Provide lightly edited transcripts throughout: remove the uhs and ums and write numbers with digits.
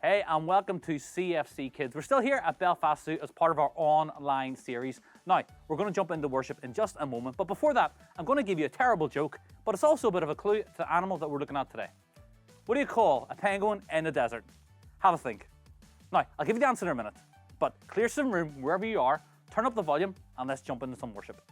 Hey, and welcome to CFC Kids. We're still here at Belfast Zoo as part of our online series. Now, we're going to jump into worship in just a moment, but before that, I'm going to give you a terrible joke, but it's also a bit of a clue to the animal that we're looking at today. What do you call a penguin in the desert? Have a think. Now, I'll give you the answer in a minute, but clear some room wherever you are, turn up the volume, and let's jump into some worship.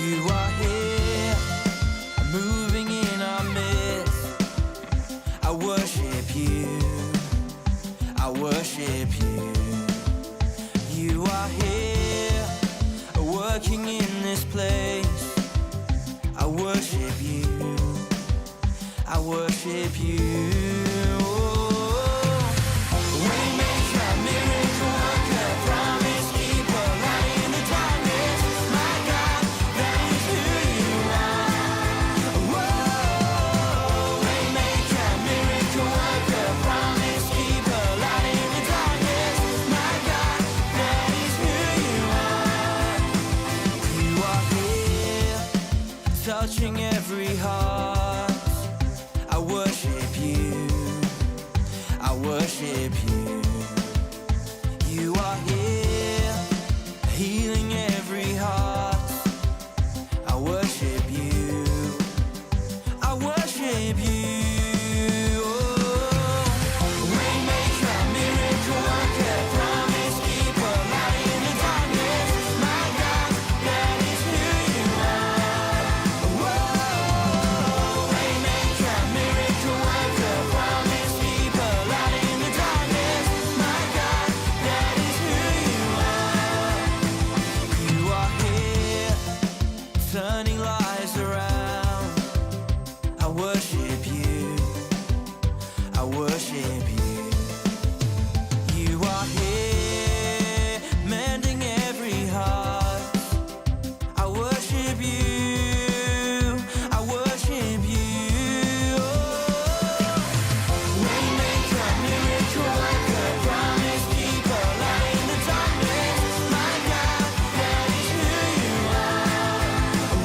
You are here, moving in our midst. I worship you, I worship you. You are here, working in this place. I worship you, I worship you. Touching every heart, I worship you, I worship you. You are here, healing every heart, I worship you, I worship you. Turning lives around, I worship you, I worship you. You are here, mending every heart, I worship you, I worship you. Waymaker, miracle worker, promise keeper, light in the darkness, my God, that is who you are.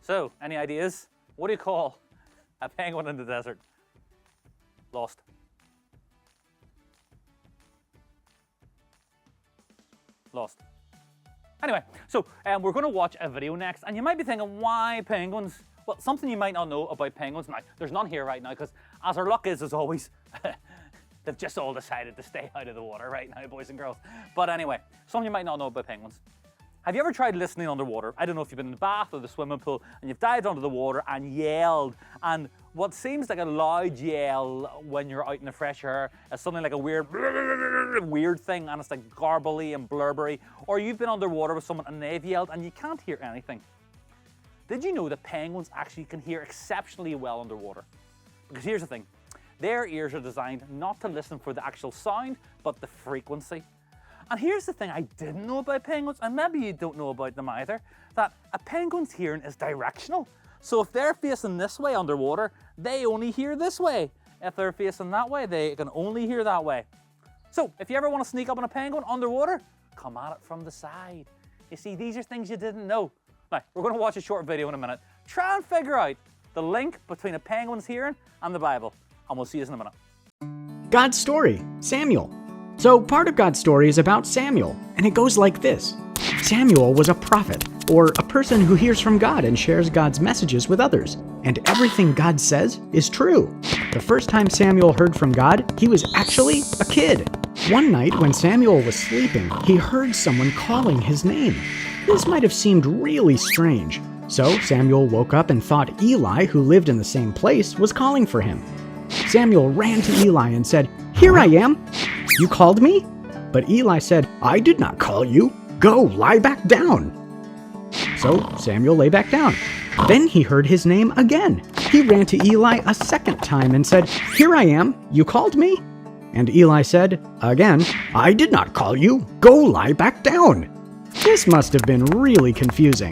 So, any ideas? What do you call a penguin in the desert? Lost. Lost. Anyway, so we're going to watch a video next, and you might be thinking, why penguins? Well, something you might not know about penguins. Now, there's none here right now, because as our luck is, as always, they've just all decided to stay out of the water right now, boys and girls. But anyway, something you might not know about penguins. Have you ever tried listening underwater? I don't know if you've been in the bath or the swimming pool and you've dived under the water and yelled, and what seems like a loud yell when you're out in the fresh air is something like a weird thing, and it's like garbly and blurbery. Or you've been underwater with someone and they've yelled and you can't hear anything. Did you know that penguins actually can hear exceptionally well underwater? Because here's the thing, their ears are designed not to listen for the actual sound, but the frequency. And here's the thing I didn't know about penguins, and maybe you don't know about them either, that a penguin's hearing is directional. So if they're facing this way underwater, they only hear this way. If they're facing that way, they can only hear that way. So if you ever want to sneak up on a penguin underwater, come at it from the side. You see, these are things you didn't know. Now, we're going to watch a short video in a minute. Try and figure out the link between a penguin's hearing and the Bible. And we'll see you in a minute. God's story, Samuel. So part of God's story is about Samuel, and it goes like this. Samuel was a prophet, or a person who hears from God and shares God's messages with others. And everything God says is true. The first time Samuel heard from God, he was actually a kid. One night when Samuel was sleeping, he heard someone calling his name. This might have seemed really strange. So Samuel woke up and thought Eli, who lived in the same place, was calling for him. Samuel ran to Eli and said, "Here I am. You called me?" But Eli said, "I did not call you. Go, lie back down." So Samuel lay back down. Then he heard his name again. He ran to Eli a second time and said, "Here I am. You called me?" And Eli said, again, "I did not call you. Go lie back down." This must have been really confusing.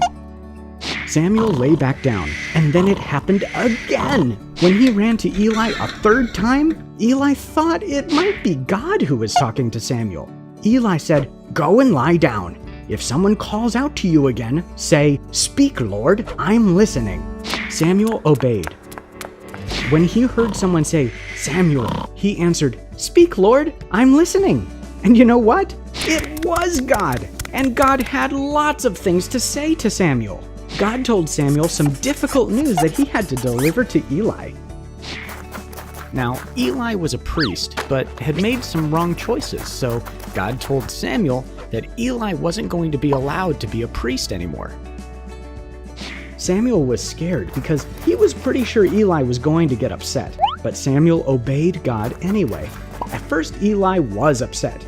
Samuel lay back down, and then it happened again. When he ran to Eli a third time, Eli thought it might be God who was talking to Samuel. Eli said, "Go and lie down. If someone calls out to you again, say, 'Speak, Lord, I'm listening.'" Samuel obeyed. When he heard someone say, "Samuel," he answered, "Speak, Lord, I'm listening." And you know what? It was God, and God had lots of things to say to Samuel. God told Samuel some difficult news that he had to deliver to Eli. Now, Eli was a priest, but had made some wrong choices, so God told Samuel that Eli wasn't going to be allowed to be a priest anymore. Samuel was scared because he was pretty sure Eli was going to get upset, but Samuel obeyed God anyway. At first, Eli was upset.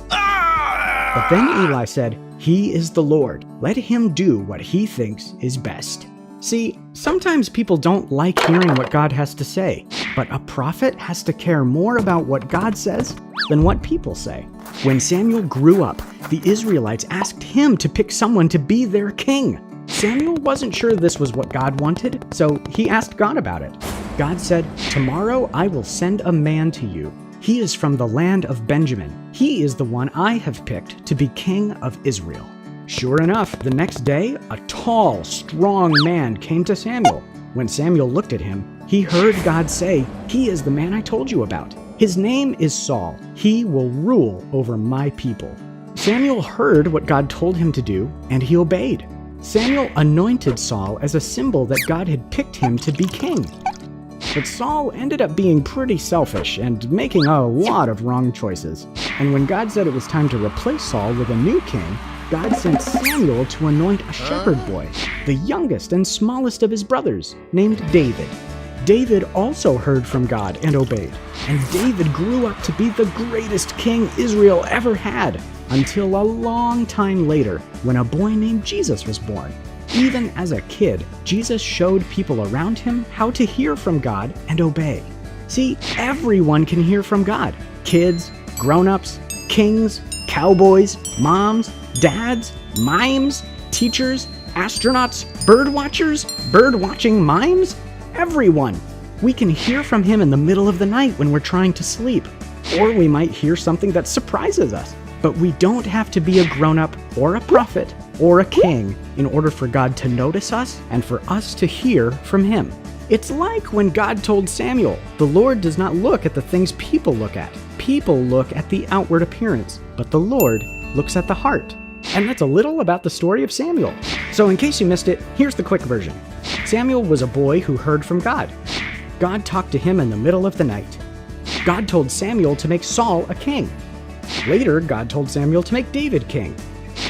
But then Eli said, "He is the Lord. Let him do what he thinks is best." See, sometimes people don't like hearing what God has to say, but a prophet has to care more about what God says than what people say. When Samuel grew up, the Israelites asked him to pick someone to be their king. Samuel wasn't sure this was what God wanted, so he asked God about it. God said, "Tomorrow I will send a man to you. He is from the land of Benjamin. He is the one I have picked to be king of Israel." Sure enough, the next day, a tall, strong man came to Samuel. When Samuel looked at him, he heard God say, "He is the man I told you about. His name is Saul. He will rule over my people." Samuel heard what God told him to do, and he obeyed. Samuel anointed Saul as a symbol that God had picked him to be king. But Saul ended up being pretty selfish and making a lot of wrong choices. And when God said it was time to replace Saul with a new king, God sent Samuel to anoint a shepherd boy, the youngest and smallest of his brothers, named David. David also heard from God and obeyed. And David grew up to be the greatest king Israel ever had, until a long time later, when a boy named Jesus was born. Even as a kid, Jesus showed people around him how to hear from God and obey. See, everyone can hear from God. Kids, grown-ups, kings, cowboys, moms, dads, mimes, teachers, astronauts, bird watchers, bird-watching mimes. Everyone. We can hear from him in the middle of the night when we're trying to sleep. Or we might hear something that surprises us. But we don't have to be a grown-up or a prophet or a king in order for God to notice us and for us to hear from him. It's like when God told Samuel, "The Lord does not look at the things people look at. People look at the outward appearance, but the Lord looks at the heart." And that's a little about the story of Samuel. So in case you missed it, here's the quick version. Samuel was a boy who heard from God. God talked to him in the middle of the night. God told Samuel to make Saul a king. Later, God told Samuel to make David king.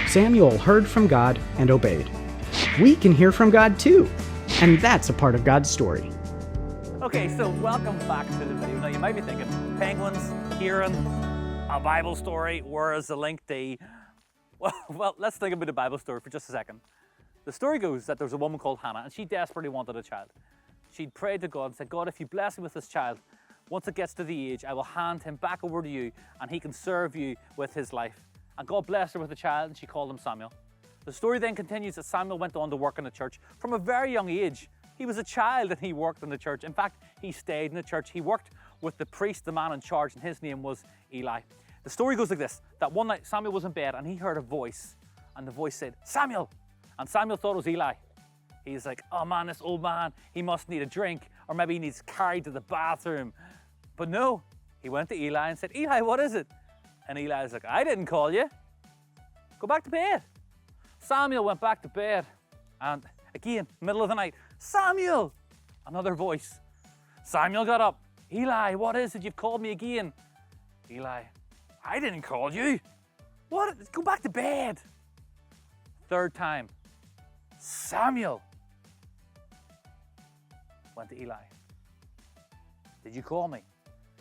Samuel heard from God and obeyed. We can hear from God too, and that's a part of God's story. Okay, so welcome back to the video. Now you might be thinking, penguins, hearing, a Bible story, where is the link to? Well, let's think about the Bible story for just a second. The story goes that there was a woman called Hannah, and she desperately wanted a child. She'd prayed to God and said, "God, if you bless me with this child, once it gets to the age, I will hand him back over to you, and he can serve you with his life." and God blessed her with a child, and she called him Samuel. The story then continues that Samuel went on to work in the church from a very young age. He was a child and he worked in the church. In fact, he stayed in the church. He worked with the priest, the man in charge, and his name was Eli. The story goes like this, that one night Samuel was in bed and he heard a voice, and the voice said, Samuel! And Samuel thought it was Eli. He's like, oh man, this old man, he must need a drink, or maybe he needs carried to the bathroom. But no, he went to Eli and said, Eli, what is it? And Eli's like, I didn't call you. Go back to bed. Samuel went back to bed, and again, middle of the night, Samuel! Another voice. Samuel got up. Eli, what is it? You've called me again. Eli, I didn't call you. What? Go back to bed. Third time, Samuel went to Eli. Did you call me?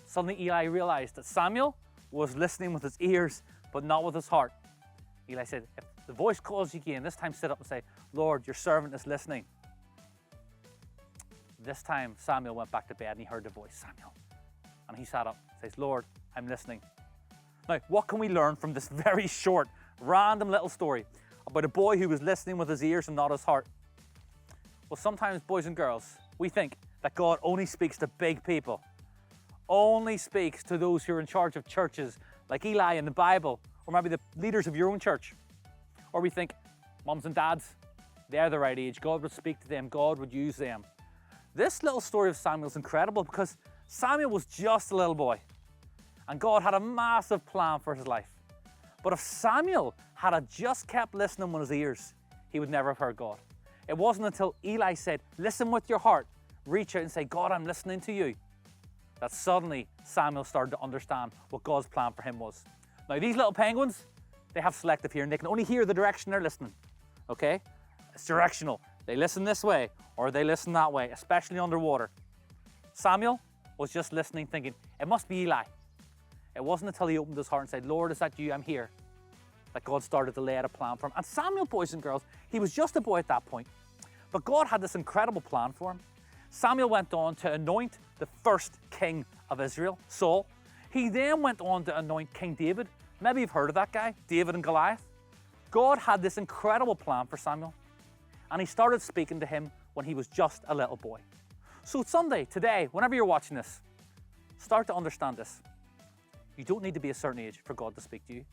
Suddenly Eli realized that Samuel was listening with his ears, but not with his heart. Eli said, if the voice calls you again, this time sit up and say, Lord, your servant is listening. This time Samuel went back to bed and he heard the voice, Samuel. And he sat up and says, Lord, I'm listening. Now, what can we learn from this very short, random little story about a boy who was listening with his ears and not his heart? Well, sometimes, boys and girls, we think that God only speaks to big people, only speaks to those who are in charge of churches, like Eli in the Bible, or maybe the leaders of your own church. Or we think, mums and dads, they're the right age. God would speak to them. God would use them. This little story of Samuel is incredible because Samuel was just a little boy, and God had a massive plan for his life. But if Samuel had just kept listening with his ears, he would never have heard God. It wasn't until Eli said, listen with your heart, reach out and say, God, I'm listening to you, that suddenly Samuel started to understand what God's plan for him was. Now, these little penguins, they have selective hearing. They can only hear the direction they're listening, okay? It's directional. They listen this way or they listen that way, especially underwater. Samuel was just listening, thinking, it must be Eli. It wasn't until he opened his heart and said, Lord, is that you? I'm here, that God started to lay out a plan for him. And Samuel, boys and girls, he was just a boy at that point. But God had this incredible plan for him. Samuel went on to anoint the first king of Israel, Saul. He then went on to anoint King David. Maybe you've heard of that guy, David and Goliath. God had this incredible plan for Samuel, and he started speaking to him when he was just a little boy. So Sunday, today, whenever you're watching this, start to understand this. You don't need to be a certain age for God to speak to you.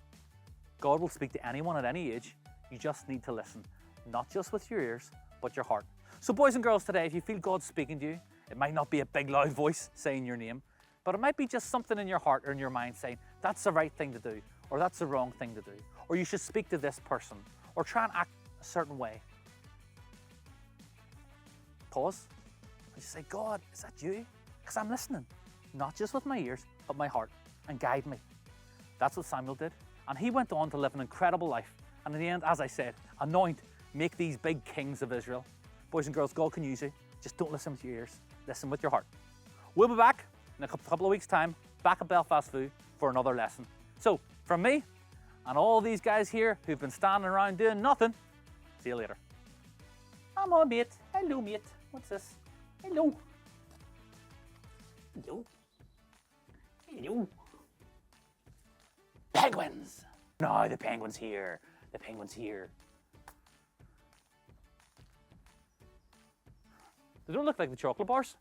God will speak to anyone at any age. You just need to listen, not just with your ears, but your heart. So boys and girls, today, if you feel God speaking to you, it might not be a big loud voice saying your name, but it might be just something in your heart or in your mind saying, that's the right thing to do, or that's the wrong thing to do, or you should speak to this person, or try and act a certain way. Pause and just say, God, is that you? Because I'm listening, not just with my ears, but my heart, and guide me. That's what Samuel did. And he went on to live an incredible life. And in the end, as I said, anoint, make these big kings of Israel. Boys and girls, God can use you. Just don't listen with your ears, listen with your heart. We'll be back in a couple of weeks' time, back at Belfast Food for another lesson. So, from me and all these guys here who've been standing around doing nothing, see you later. Come on, mate. Hello, mate. What's this? Hello. Hello. Hello. Penguins. No, the penguin's here. The penguin's here. They don't look like the chocolate bars.